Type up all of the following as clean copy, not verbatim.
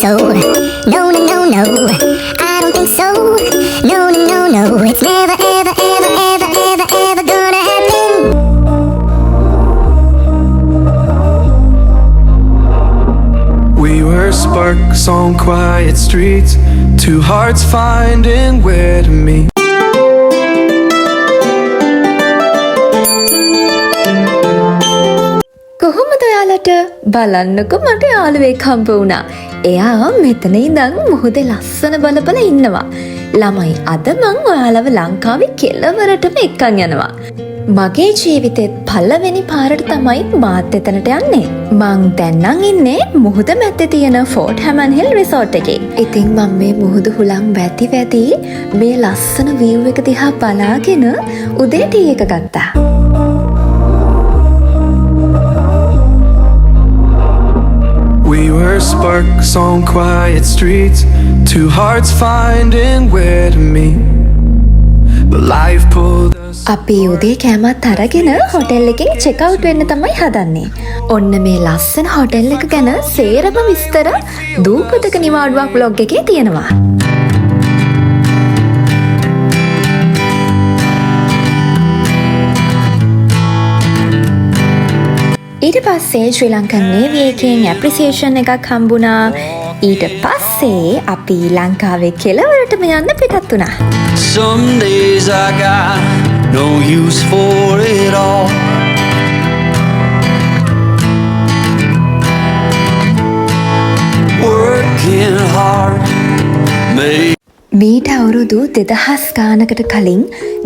so. No, no, no, no. I don't think so. No, no, no, no. It's never, ever, ever, ever, ever, ever gonna happen. We were sparks on quiet streets, two hearts finding where to meet. කොහොමද ඔයාලට බලන්නකො මට යාළුවෙක් හම්බ වුණා. එයා මෙතන ඉඳන් මුහුදේ ලස්සන බල ඉන්නවා. ළමයි අද මං ඔයාලව ලංකාවේ කෙළවරටම එක්කන් යනවා. මගේ ජීවිතෙත් පළවෙනි පාරට තමයි මාත් එතනට යන්නේ. මං දැන් නම් ඉන්නේ මුහුද මැද්දේ තියෙන ෆෝට් හැමන් හිල් රිසෝට් එකේ. ඉතින් මම මේ මුහුදු හුලං වැටි මේ ලස්සන view එක දිහා බලාගෙන උදේ ටී එක ගත්තා. We were sparks on quiet streets, two hearts finding where to meet. But life pulled us. අපි උදේ කෑමත් අරගෙන හොටෙල් එකෙන් චෙක් අවුට් වෙන්න තමයි හදන්නේ. ඔන්න මේ ලස්සන හොටෙල් එක ගැන සේරම විස්තර දූපතක නිවාඩුවක් බ්ලොග් එකේ තියෙනවා. ඊට පස්සේ ශ්‍රී ලංකන් නේවි එකෙන් ඇප්‍රිසියේෂන් එකක් හම්බුණා. ඊට පස්සේ අපි ලංකාවේ කෙළවරටම යන්න පිටත් වුණා. Some days I got no use for it all. Working hard, මීට අවුරුදු 2000 ගානකට කලින්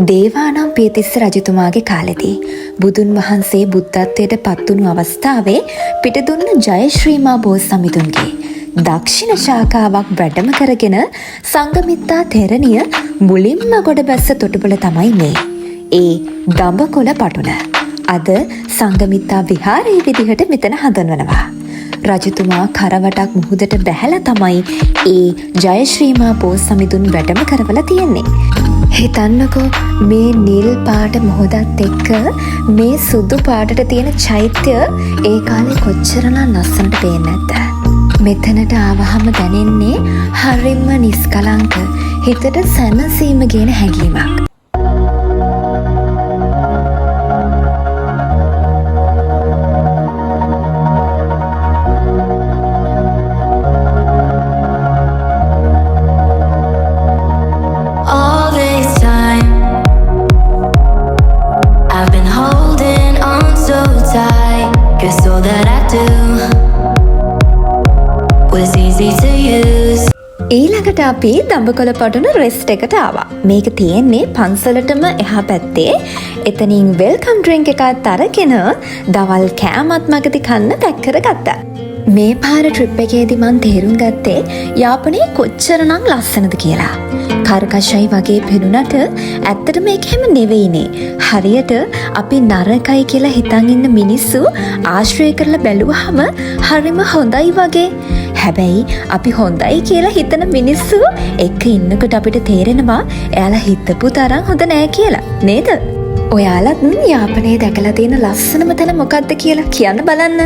දේවානම් පියතිස්ස රජතුමාගේ කාලෙදී බුදුන් වහන්සේ බුද්ධත්වයට පත්වුණු අවස්ථාවේ පිටදුන්න ජයශ්‍රීමා බෝසමිඳුන්ගේ දක්ෂිණ ශාඛාවක් වැඩම කරගෙන සංඝමිත්තා තෙරණිය මුලින්ම ගොඩබැස්ස තොටුපළ තමයි මේ. ඒ දඹකොළ පටුන. අද සංඝමිත්තා විහාරයේ විදිහට මෙතන හඳුන්වනවා. රජතුමා කරවටක් මුහුදට බැහැලා තමයි ඒ ජයශ්‍රීමා බෝසමිඳුන් වැඩම කරවලා තියෙන්නේ. හිතන්නකෝ මේ නිල් පාට මුහුදත් එක්ක මේ සුදු පාටට තියෙන චෛත්‍ය ඒ කාලේ කොච්චරනම් ලස්සනට පේන්නේ නැද්ද? මෙතනට ආවහම දැනෙන්නේ හරිම නිස්කලංක හිතට සැනසීම කියන හැඟීමක්. ඊළඟට අපි දඹකොළ පටුන රෙස්ට් එකට ආවා. මේක තියෙන්නේ පන්සලටම එහා පැත්තේ. එතනින් වෙල්කම් ඩ්‍රින්ක් එකත් අරගෙන දවල් කෑමත් මගදී කන්න පැක් කරගත්තා. මේ පාර ට්‍රිප් එකේදී මං තේරුම් ගත්තේ යාපනයේ කොච්චරනම් ලස්සනද කියලා. කර්කශයි වගේ පෙනුනට ඇත්තට මේක හැම නෙවෙයිනේ. හරියට අපි නරකයි කියලා හිතන් ඉන්න මිනිස්සු ආශ්‍රය කරලා බැලුවහම හරිම හොඳයි වගේ. හැබැයි අපි හොඳයි කියලා හිතන මිනිස්සු එක්ක ඉන්නකොට අපිට තේරෙනවා එයාලා හිතපු තරම් හොඳ නෑ කියලා. නේද? ඔයාලත් යාපනයේ දැකලා තියෙන ලස්සනම තැන මොකක්ද කියලා කියන්න බලන්න.